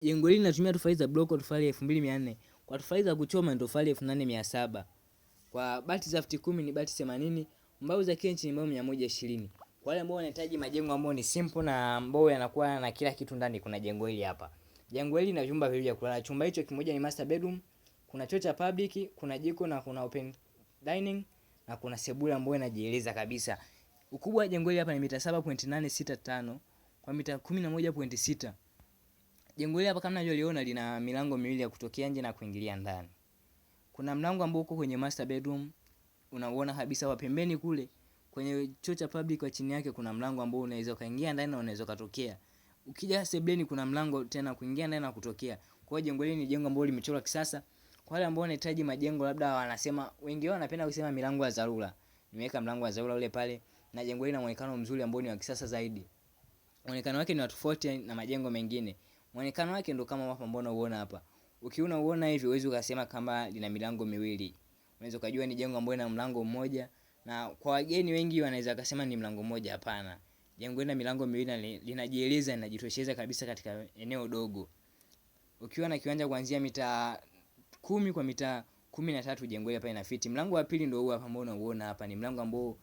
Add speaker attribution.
Speaker 1: Jengo hili linatumia tofali za block tofali 2400. Kwa tofali za kuchoma ni tofali 8700. Kwa bati za futi 10 ni bati 80, mbao za kenchi ni mbao 120. Kwa wale ambao wanahitaji majengo ambayo ni simple na ambao yanakuwa na kila kitu ndani, kuna jengo hili hapa. Jengo hili lina vyumba viwili vya kulala. Chumba hicho kimoja ni master bedroom, kuna choo cha public, kuna jiko na kuna open dining na kuna sebule ambayo inajieleza kabisa. Ukubwa wa jengo hili hapa ni mita 7.865 kwa mita 11.6. Jengo hili hapa kama unavyoona lina milango miwili ya kutokea nje na kuingilia ndani. Kuna mlango ambao uko kwenye master bedroom, unaona kabisa wa pembeni kule. Kwenye choo cha public kwa chini yake kuna mlango ambao unaweza kaingia ndani na unaweza kutokea. Ukija sebuleni kuna mlango tena kuingia ndani na kutokea. Kwa hiyo jengo hili ni jengo ambalo limechorwa kisasa. Kwa wale ambao wanahitaji majengo labda wanasema, wengi wao wanapenda kusema milango ya dharura. Nimeweka mlango wa dharura ule pale, na jengo hili lina muonekano mzuri ambao ni wa kisasa zaidi. Muonekano wake ni tofauti na majengo mengine. Muonekano wake ndo kama hapa ambao unaona hapa. Ukiona hivi huwezi ukasema kama lina milango miwili. Unaweza kujua ni jengo ambalo lina mlango mmoja, na kwa wageni wengi wanaweza kusema ni mlango mmoja. Hapana. Jengo lina milango miwili, linajieleza, linajitosheleza kabisa katika eneo dogo. Ukiwa na kiwanja kuanzia mita 10 kwa mita 13, jengo hili hapa ina fiti. Mlango wa pili ndio huu hapa ambao unaona hapa, ni mlango ambao